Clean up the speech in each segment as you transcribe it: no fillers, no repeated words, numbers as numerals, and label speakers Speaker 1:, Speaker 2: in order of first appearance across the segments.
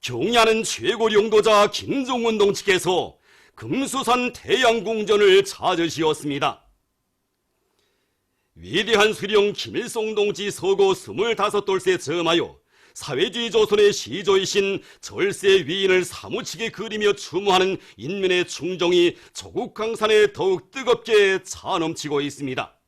Speaker 1: 경야는 최고 용도자 김종운 동측에서 금수산 태양궁전을 찾으시었습니다. 위대한 수령 김일성 동지 서고 25돌세 점하여 사회주의 조선의 시조이신 절세 위인을 사무치게 그리며 추모하는 인민의 충정이 조국 강산에 더욱 뜨겁게 차넘치고 있습니다.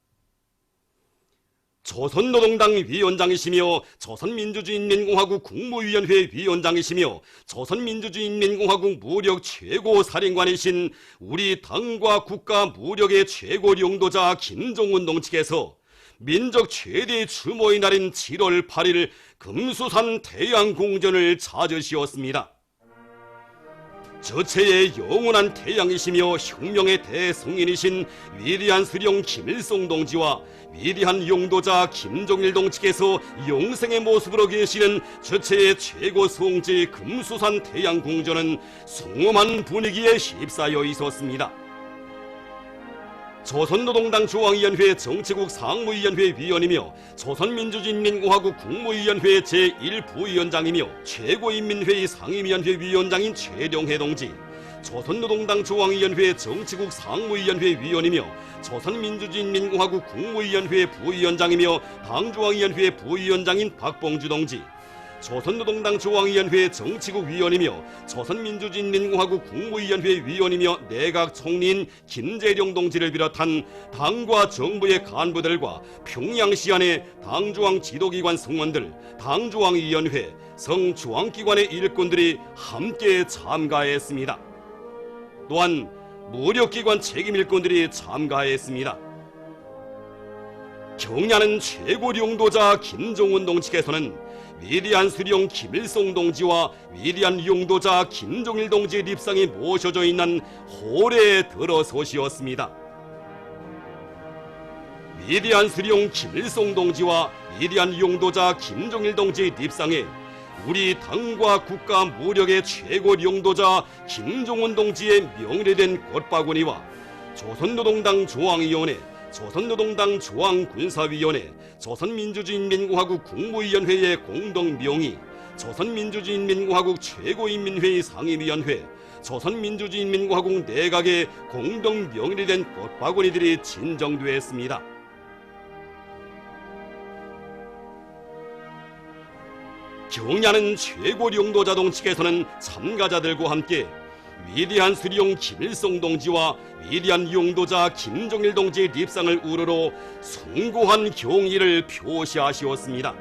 Speaker 1: 조선노동당 위원장이시며 조선민주주의인민공화국 국무위원회 위원장이시며 조선민주주의인민공화국 무력 최고사령관이신 우리 당과 국가 무력의 최고 용도자 김종운 동측에서 민족 최대의 추모의 날인 7월 8일 금수산 태양궁전을 찾으시었습니다. 저체의 영원한 태양이시며 혁명의 대성인이신 위대한 수령 김일성 동지와 위대한 용도자 김종일 동측에서 영생의 모습으로 계시는 저체의 최고 성지 금수산 태양궁전은 숭엄한 분위기에 휩싸여 있었습니다. 조선노동당 중앙위원회 정치국 상무위원회 위원이며 조선민주주의인민공화국 국무위원회 제1부위원장이며 최고인민회의 상임위원회 위원장인 최룡해 동지, 조선노동당 중앙위원회 정치국 상무위원회 위원이며 조선민주주의인민공화국 국무위원회 부위원장이며 당중앙위원회 부위원장인 박봉주 동지, 조선노동당 중앙위원회 정치국 위원이며 조선민주주의인민공화국 국무위원회 위원이며 내각 총리인 김재룡 동지를 비롯한 당과 정부의 간부들과 평양시안의 당중앙 지도기관 성원들, 당중앙위원회, 성중앙기관의 일꾼들이 함께 참가했습니다. 또한 무력기관 책임일꾼들이 참가했습니다. 경야는 최고 용도자 김종운 동측에서는 위대한 수령 김일성 동지와 위대한 용도자 김종일 동지의 립상이 모셔져 있는 홀에 들어서시었습니다. 위대한 수령 김일성 동지와 위대한 용도자 김종일 동지의 립상에 우리 당과 국가 무력의 최고 용도자 김종운 동지의 명례된 꽃바구니와 조선노동당 중앙위원회, 조선노동당 중앙군사위원회, 조선민주주의인민공화국 국무위원회의 공동명의, 조선민주주의인민공화국 최고인민회의 상임위원회, 조선민주주의인민공화국 내각의 공동명의된 꽃바구니들이 진정되었습니다. 경야는 최고 용도자 동측에서는 참가자들과 함께 위대한 수령 김일성 동지와 위대한 용도자 김종일 동지의 립상을 우러러 숭고한 경의를 표시하시었습니다.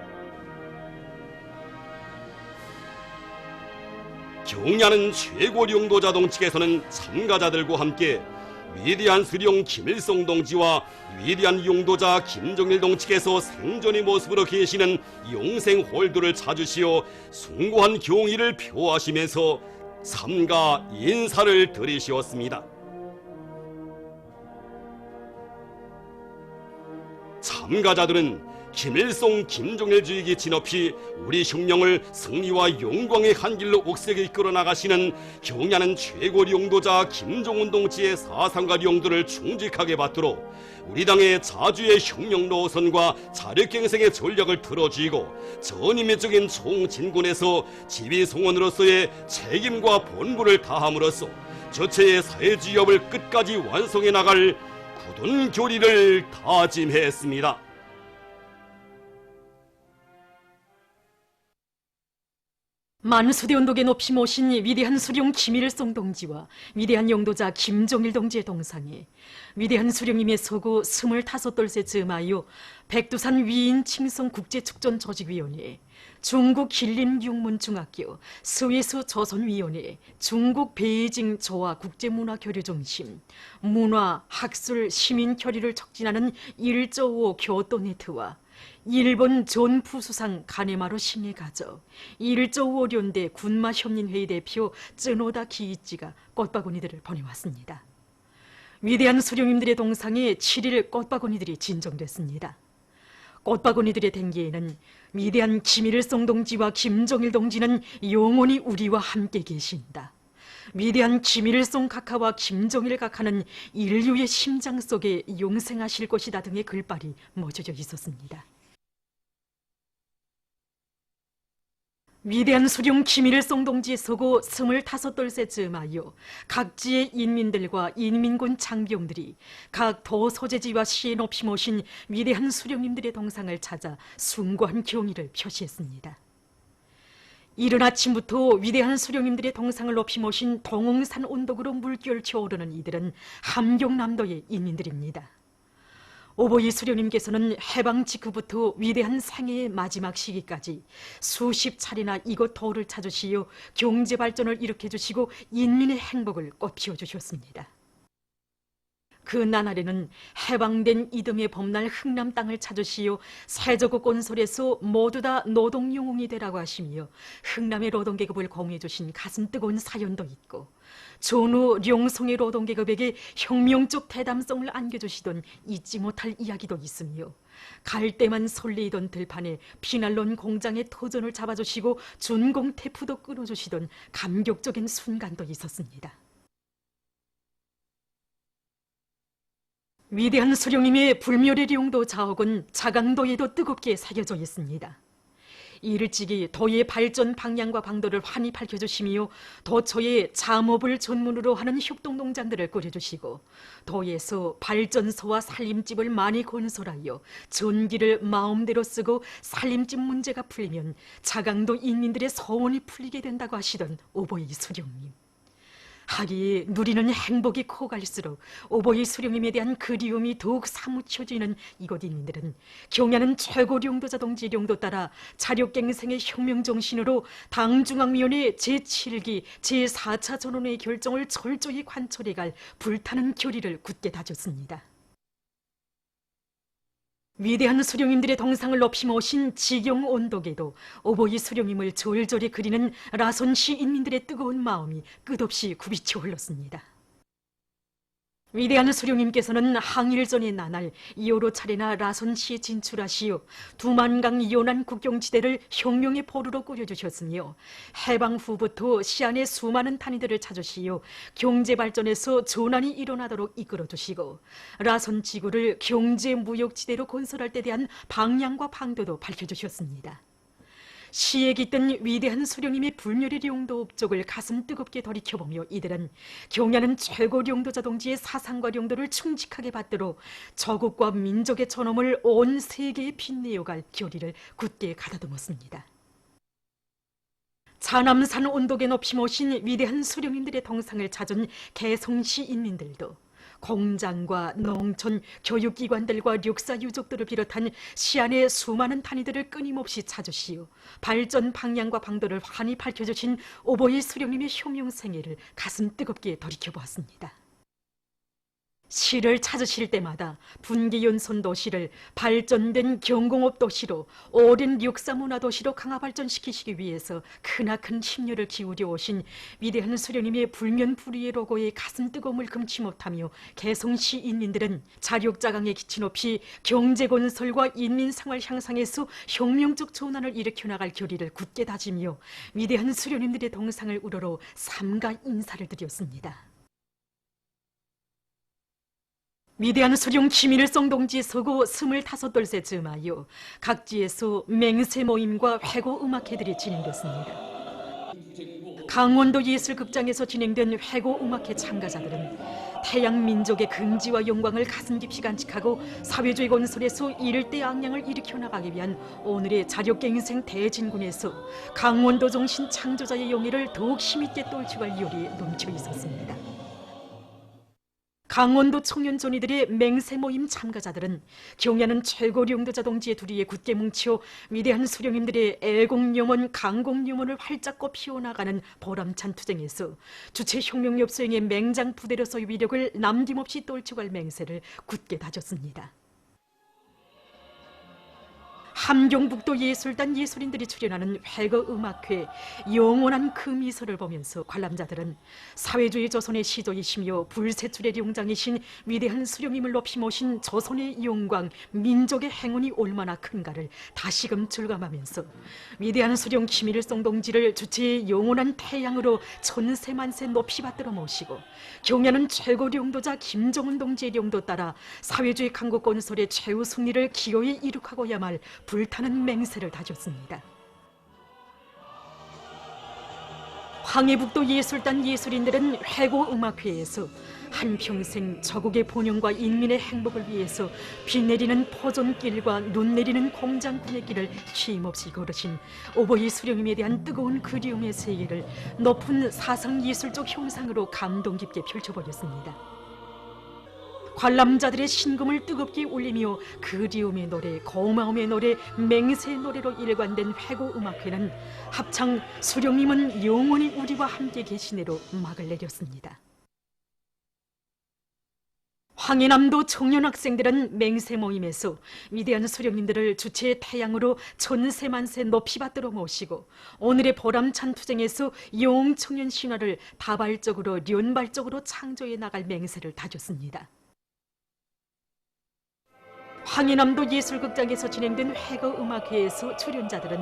Speaker 1: 경야는 최고 용도자 동측에서는 참가자들과 함께 위대한 수령 김일성 동지와 위대한 용도자 김종일 동측에서 생전의 모습으로 계시는 영생 홀들을 찾으시어 숭고한 경의를 표하시면서 삼가 인사를 드리시었습니다. 참가자들은 김일성 김종일 주의기 진업히 우리 혁명을 승리와 영광의 한 길로 옥색에 이끌어 나가시는 경야는 최고 용도자 김종운 동지의 사상과 용도를 충직하게 받도록 우리 당의 자주의 혁명 노선과 자력갱생의 전략을 틀어쥐고 전인민적인 총진군에서 지휘송원으로서의 책임과 본분을 다함으로써 저체의 사회주의업을 끝까지 완성해 나갈 굳은 교리를 다짐했습니다.
Speaker 2: 만수대 운동에 높이 모신 위대한 수령 김일성 동지와 위대한 용도자 김종일 동지의 동상에 위대한 수령님의 서고 25돌세 즈마요 백두산 위인 칭성 국제축전 조직위원회, 중국 길린 육문중학교, 스위스 조선위원회, 중국 베이징 조화 국제문화교류중심, 문화, 학술, 시민 교류를 촉진하는 1.5 교토네트와 일본 존 푸수상 가네마루 신의 가족, 1.5련대 군마협민회의 대표 쯔노다 기이치가 꽃바구니들을 보내왔습니다. 위대한 수령님들의 동상에 7일 꽃바구니들이 진정됐습니다. 꽃바구니들의 댕기에는 위대한 김일성 동지와 김종일 동지는 영원히 우리와 함께 계신다. 위대한 김일성 각하와 김종일 각하는 인류의 심장 속에 용생하실 것이다 등의 글발이 맺어져 있었습니다. 위대한 수령 김일성 동지의 서고 25돌새 즈음하여 각지의 인민들과 인민군 장병들이 각 도 소재지와 시에 높이 모신 위대한 수령님들의 동상을 찾아 숭고한 경의를 표시했습니다. 이른 아침부터 위대한 수령님들의 동상을 높이 모신 동홍산 언덕으로 물결쳐 오르는 이들은 함경남도의 인민들입니다. 오보이 수령님께서는 해방 직후부터 위대한 생애의 마지막 시기까지 수십 차례나 이곳 도를 찾으시어 경제 발전을 일으켜 주시고 인민의 행복을 꽃피워 주셨습니다. 그 나날에는 해방된 이듬해 봄날 흥남 땅을 찾으시어 세조국 건설에서 모두 다 노동 영웅이 되라고 하시며 흥남의 노동계급을 공유해 주신 가슴 뜨거운 사연도 있고 전후 룡송의 노동계급에게 혁명적 대담성을 안겨주시던 잊지 못할 이야기도 있으며 갈 때만 설레이던 들판에 피날론 공장의 터전을 잡아주시고 준공 태프도 끊어주시던 감격적인 순간도 있었습니다. 위대한 수령님의 불멸의 룡도 자옥은 자강도에도 뜨겁게 새겨져 있습니다. 이를지기 도의 발전 방향과 방도를 환히 밝혀주시며 도처에 잠업을 전문으로 하는 협동농장들을 꾸려주시고 도에서 발전소와 살림집을 많이 건설하여 전기를 마음대로 쓰고 살림집 문제가 풀리면 자강도 인민들의 소원이 풀리게 된다고 하시던 오보이 수령님. 하기에 누리는 행복이 커갈수록 오보이 수령님에 대한 그리움이 더욱 사무쳐지는 이곳 인민들은 경야는 최고 룡도자 동지 룡도 따라 자력갱생의 혁명정신으로 당중앙위원회 제7기 제4차 전원의 결정을 철저히 관철해갈 불타는 결의를 굳게 다졌습니다. 위대한 수령님들의 동상을 높이 모신 지경 언덕에도 오보이 수령님을 절절히 그리는 라손시 인민들의 뜨거운 마음이 끝없이 굽이쳐 흘렀습니다. 위대한 수령님께서는 항일전의 나날 여러 차례나 라손시에 진출하시어 두만강 연안 국경지대를 혁명의 포로로 꾸려주셨으며 해방 후부터 시안의 수많은 탄이들을 찾으시어 경제발전에서 전환이 일어나도록 이끌어주시고 라손 지구를 경제무역지대로 건설할 때 대한 방향과 방도도 밝혀주셨습니다. 시에 깃든 위대한 수령님의 불멸의 룡도 업적을 가슴 뜨겁게 돌이켜보며 이들은 경야는 최고 룡도자 동지의 사상과 룡도를 충직하게 받들어 저국과 민족의 존엄을 온 세계에 빛내어갈 결의를 굳게 가다듬었습니다. 자남산 언덕에 높이 모신 위대한 수령님들의 동상을 찾은 개성시 인민들도 공장과 농촌, 교육기관들과 력사유족들을 비롯한 시안의 수많은 단위들을 끊임없이 찾으시어 발전 방향과 방도를 환히 밝혀주신 오보이 수령님의 혁명생애를 가슴 뜨겁게 돌이켜보았습니다. 시를 찾으실 때마다 분기연손 도시를 발전된 경공업 도시로 오랜 역사문화 도시로 강화 발전시키시기 위해서 크나큰 심려를 기울여 오신 위대한 수령님의 불면불의의 로고에 가슴 뜨거움을 금치 못하며 개성시 인민들은 자력자강에 기치 높이 경제건설과 인민생활 향상에서 혁명적 전환을 일으켜 나갈 결의를 굳게 다지며 위대한 수령님들의 동상을 우러러 삼가 인사를 드렸습니다. 위대한 수령 김일성 동지 서고 25돌새 즈음하여 각지에서 맹세 모임과 회고 음악회들이 진행됐습니다. 강원도 예술극장에서 진행된 회고 음악회 참가자들은 태양 민족의 긍지와 영광을 가슴 깊이 간직하고 사회주의 건설에서 이를대 악량을 일으켜 나가기 위한 오늘의 자력갱생 대진군에서 강원도 정신 창조자의 용의를 더욱 힘있게 떨치할 열이 넘쳐 있었습니다. 강원도 청년존이들의 맹세 모임 참가자들은 경야는 최고 룡도자 동지의 두리에 굳게 뭉쳐 위대한 수령님들의 애공영원 강공영원을 활짝 피워나가는 보람찬 투쟁에서 주체혁명력 수행의 맹장 부대로서의 위력을 남김없이 떨쳐갈 맹세를 굳게 다졌습니다. 함경북도 예술단 예술인들이 출연하는 회거음악회 영원한 그 미소를 보면서 관람자들은 사회주의 조선의 시조이시며 불세출의 용장이신 위대한 수령님을 높이 모신 조선의 영광, 민족의 행운이 얼마나 큰가를 다시금 절감하면서 위대한 수령 김일성 동지를 주체의 영원한 태양으로 천세만세 높이 받들어 모시고 경야는 최고 령도자 김정은 동지의 령도 따라 사회주의 강국 건설의 최후 승리를 기어이 이룩하고야 말 불타는 맹세를 다졌습니다. 황해북도 예술단 예술인들은 회고음악회에서 한평생 저국의 번영과 인민의 행복을 위해서 비 내리는 포존길과 눈 내리는 공장군의 길을 쉼없이 걸으신 오보이 수령님에 대한 뜨거운 그리움의 세계를 높은 사상예술적 형상으로 감동 깊게 펼쳐버렸습니다. 관람자들의 신금을 뜨겁게 울리며 그리움의 노래, 고마움의 노래, 맹세의 노래로 일관된 회고음악회는 합창 수령님은 영원히 우리와 함께 계시네로 막을 내렸습니다. 황해남도 청년 학생들은 맹세 모임에서 위대한 수령님들을 주체의 태양으로 천세만세 높이 받들어 모시고 오늘의 보람찬 투쟁에서 영 청년 신화를 다발적으로 연발적으로 창조해 나갈 맹세를 다졌습니다. 황해남도 예술극장에서 진행된 회고음악회에서 출연자들은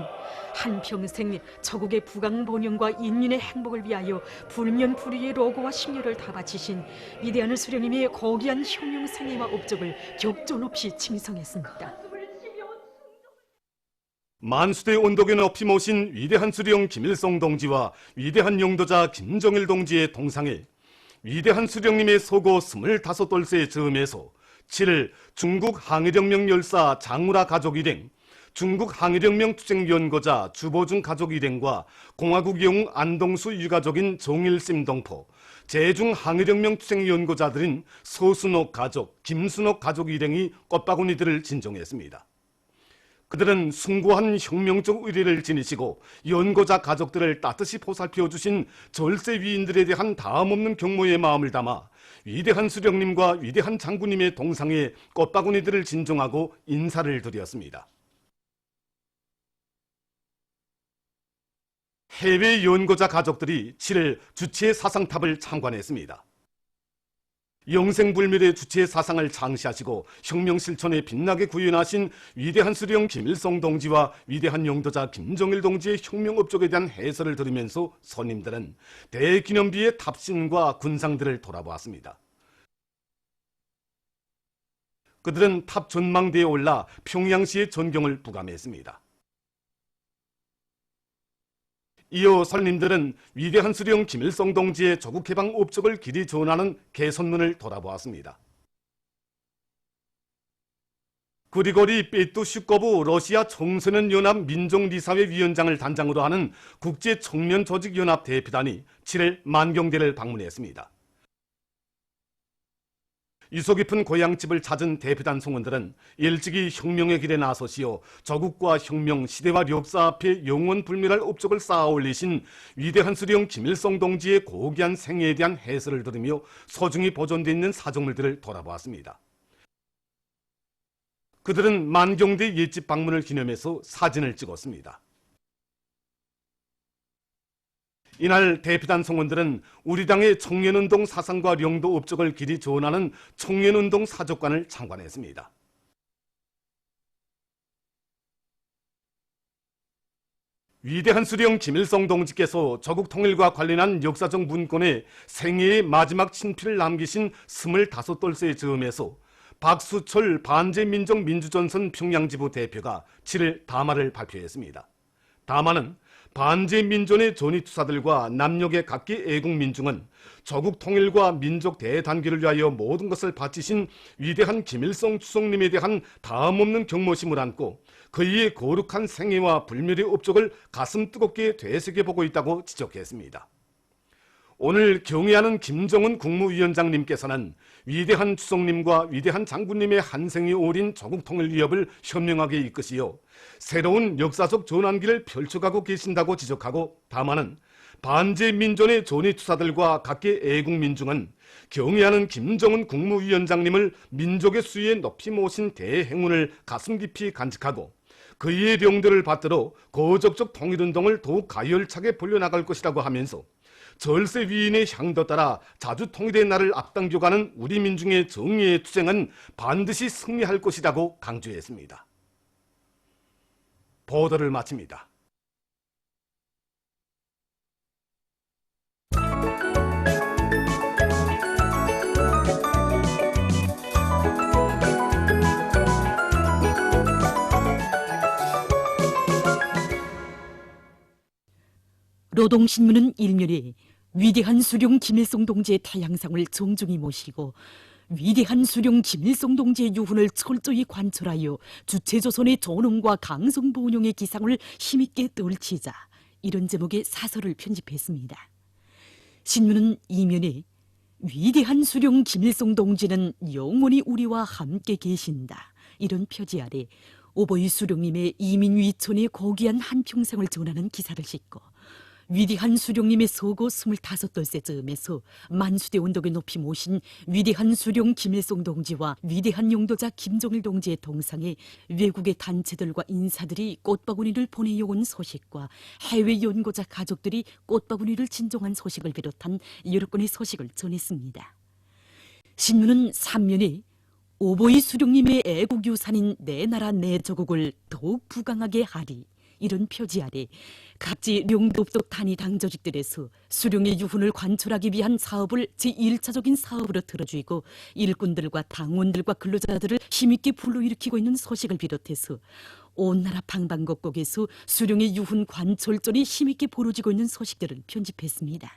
Speaker 2: 한평생 저국의 부강번영과 인민의 행복을 위하여 불면불의의 로고와 심려를 다 바치신 위대한 수령님의 고귀한 혁명 생애와 업적을 격존 없이 칭송했습니다.
Speaker 3: 만수대 언덕에 높이 모신 위대한 수령 김일성 동지와 위대한 영도자 김정일 동지의 동상에 위대한 수령님의 소고 25돌쇠 즈음에서 7일 중국 항일혁명 열사 장우라 가족일행, 중국 항일혁명 투쟁연고자 주보중 가족일행과 공화국 영웅 안동수 유가족인 정일심 동포, 제중 항일혁명 투쟁연고자들인 서순옥 가족, 김순옥 가족일행이 꽃바구니들을 진정했습니다. 그들은 숭고한 혁명적 의리를 지니시고 연고자 가족들을 따뜻이 보살펴 주신 절세 위인들에 대한 다음없는 경모의 마음을 담아 위대한 수령님과 위대한 장군님의 동상에 꽃바구니들을 진정하고 인사를 드렸습니다. 해외 연고자 가족들이 7일 주체 사상탑을 참관했습니다. 영생불멸의 주체의 사상을 창시하시고 혁명 실천에 빛나게 구현하신 위대한 수령 김일성 동지와 위대한 영도자 김정일 동지의 혁명 업적에 대한 해설을 들으면서 손님들은 대기념비의 탑신과 군상들을 돌아보았습니다. 그들은 탑 전망대에 올라 평양시의 전경을 부감했습니다. 이어 손님들은 위대한 수령 김일성 동지의 조국해방 업적을 길이 전하는 개선문을 돌아보았습니다. 그리고리 빼뚜슈코브 러시아 청소년 연합 민족리사회 위원장을 단장으로 하는 국제청년조직연합 대표단이 7일 만경대를 방문했습니다. 유서 깊은 고향집을 찾은 대표단 성원들은 일찍이 혁명의 길에 나서시어 조국과 혁명, 시대와 역사 앞에 영원불멸할 업적을 쌓아 올리신 위대한 수령 김일성 동지의 고귀한 생애에 대한 해설을 들으며 소중히 보존되어 있는 사정물들을 돌아보았습니다. 그들은 만경대 옛집 방문을 기념해서 사진을 찍었습니다. 이날 대표단 성원들은 우리 당의 청년운동 사상과 영도 업적을 길이 전하는 청년운동 사족관을 참관했습니다. 위대한 수령 김일성 동지께서 조국 통일과 관련한 역사적 문건에 생애의 마지막 친필을 남기신 25돌쇠의 즈음에서 박수철 반제민족민주전선 평양지부 대표가 7일 담화를 발표했습니다. 담화는 반제민족의 전위투사들과 남녘의 각기 애국민중은 조국 통일과 민족 대단결을 위하여 모든 것을 바치신 위대한 김일성 주석님에 대한 다음없는 경모심을 안고 그의 거룩한 생애와 불멸의 업적을 가슴 뜨겁게 되새겨보고 있다고 지적했습니다. 오늘 경애하는 김정은 국무위원장님께서는 위대한 주석님과 위대한 장군님의 한 생이 오린 조국 통일 위협을 현명하게 이끄시어 새로운 역사적 전환기를 펼쳐가고 계신다고 지적하고 담화는 반제민족의 전위투사들과 각계 애국민중은 경애하는 김정은 국무위원장님을 민족의 수위에 높이 모신 대행운을 가슴 깊이 간직하고 그의 병들을 받들어 거적적 통일운동을 더욱 가열차게 벌려나갈 것이라고 하면서 절세 위인의 향도 따라 자주 통일의 날을 앞당겨가는 우리 민중의 정의의 투쟁은 반드시 승리할 것이라고 강조했습니다. 보도를 마칩니다.
Speaker 2: 노동신문은 일면에 위대한 수령 김일성 동지의 태양상을 정중히 모시고 위대한 수령 김일성 동지의 유훈을 철저히 관철하여 주체조선의 존엄과 강성본용의 기상을 힘있게 떨치자, 이런 제목의 사설을 편집했습니다. 신문은 이면에 위대한 수령 김일성 동지는 영원히 우리와 함께 계신다, 이런 표지 아래 오보이 수령님의 이민위촌의 고귀한 한평생을 전하는 기사를 싣고 위대한 수령님의 서거 25돌세 즈음에서 만수대 언덕에 높이 모신 위대한 수령 김일성 동지와 위대한 용도자 김정일 동지의 동상에 외국의 단체들과 인사들이 꽃바구니를 보내온 소식과 해외 연고자 가족들이 꽃바구니를 진정한 소식을 비롯한 여러 건의 소식을 전했습니다. 신문은 3면에 오보이 수령님의 애국유산인 내 나라 내 조국을 더욱 부강하게 하리, 이런 표지 아래 각지 령도ộc 단위 당조직들에서 수령의 유훈을 관철하기 위한 사업을 제1차적인 사업으로 들어주이고 일꾼들과 당원들과 근로자들을 힘있게 불러일으키고 있는 소식을 비롯해서 온 나라 방방곡곡에서 수령의 유훈 관철전이 힘있게 벌어지고 있는 소식들을 편집했습니다.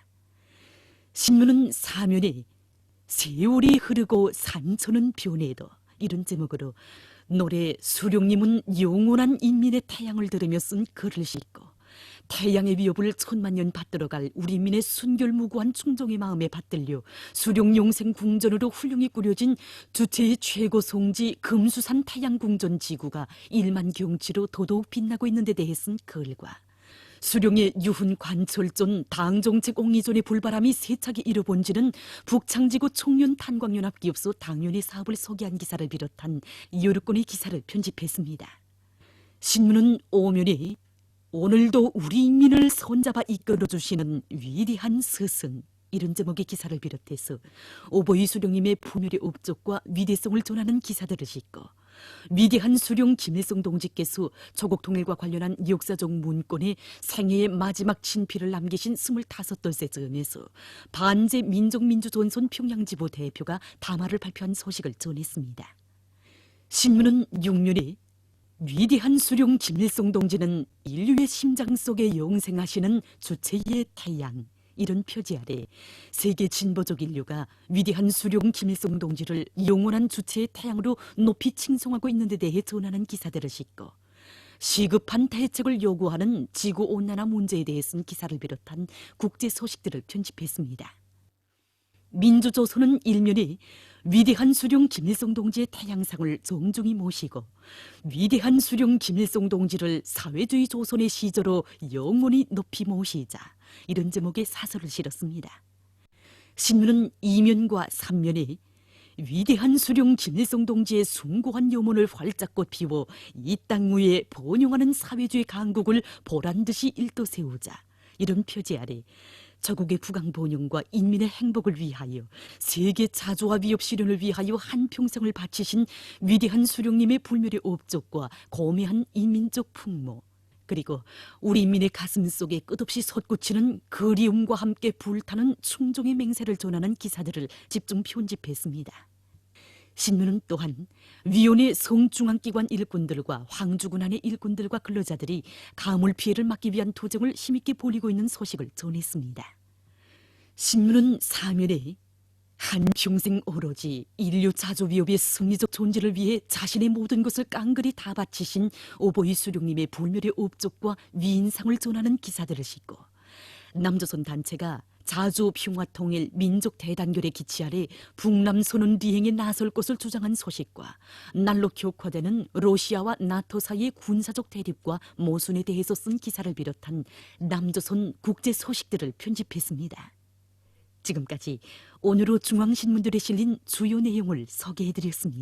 Speaker 2: 신문은 4면에 세월이 흐르고 산천은 변해도, 이런 제목으로 노래 수령님은 영원한 인민의 태양을 들으며 쓴 글을 싣고 태양의 위협을 천만년 받들어갈 우리 인민의 순결무구한 충정의 마음에 받들려 수령 용생 궁전으로 훌륭히 꾸려진 주체의 최고 성지 금수산 태양궁전 지구가 일만 경치로 더더욱 빛나고 있는 데 대해 쓴 글과 수령의 유훈 관철전 당정책 옹이전의 불바람이 세차게 일어본지는 북창지구 청년 탄광연합기업소 당연의 사업을 소개한 기사를 비롯한 여러 건의 기사를 편집했습니다. 신문은 5면에 오늘도 우리 인민을 손잡아 이끌어주시는 위대한 스승, 이런 제목의 기사를 비롯해서 오보이 수령님의 분열의 업적과 위대성을 전하는 기사들을 싣고 위대한 수령 김일성 동지께서 조국 통일과 관련한 역사적 문건에 생애의 마지막 친필을 남기신 25돌세 즈음에서 반제 민족민주전선 평양지부 대표가 담화를 발표한 소식을 전했습니다. 신문은 6면에 위대한 수령 김일성 동지는 인류의 심장 속에 영생하시는 주체의 태양, 이런 표지 아래 세계 진보적 인류가 위대한 수령 김일성 동지를 영원한 주체의 태양으로 높이 칭송하고 있는 데 대해 전하는 기사들을 싣고 시급한 대책을 요구하는 지구온난화 문제에 대해 쓴 기사를 비롯한 국제 소식들을 편집했습니다. 민주조선은 일면에 위대한 수령 김일성 동지의 태양상을 정중히 모시고 위대한 수령 김일성 동지를 사회주의 조선의 시조로 영원히 높이 모시자, 이런 제목의 사설을 실었습니다. 신문은 2면과 3면에 위대한 수령 김일성 동지의 숭고한 염원을 활짝꽃 피워 이 땅 위에 번영하는 사회주의 강국을 보란듯이 일떠세우자, 이런 표지 아래 저국의 부강 번영과 인민의 행복을 위하여 세계 자주와 위협 실현을 위하여 한평생을 바치신 위대한 수령님의 불멸의 업적과 고매한 인민적 풍모, 그리고 우리 인민의 가슴 속에 끝없이 솟구치는 그리움과 함께 불타는 충종의 맹세를 전하는 기사들을 집중 편집했습니다. 신문은 또한 위원회 성중앙기관 일꾼들과 황주군 안의 일꾼들과 근로자들이 가물 피해를 막기 위한 투쟁을 힘있게 벌이고 있는 소식을 전했습니다. 신문은 4면에 한평생 오로지 인류 자주 위협의 승리적 존재를 위해 자신의 모든 것을 깡그리 다 바치신 오보이 수령님의 불멸의 업적과 위인상을 전하는 기사들을 싣고 남조선 단체가 자주 평화통일 민족 대단결의 기치 아래 북남 선언 비행에 나설 것을 주장한 소식과 날로 격화되는 러시아와 나토 사이의 군사적 대립과 모순에 대해서 쓴 기사를 비롯한 남조선 국제 소식들을 편집했습니다. 지금까지 오늘의 중앙신문들에 실린 주요 내용을 소개해드렸습니다.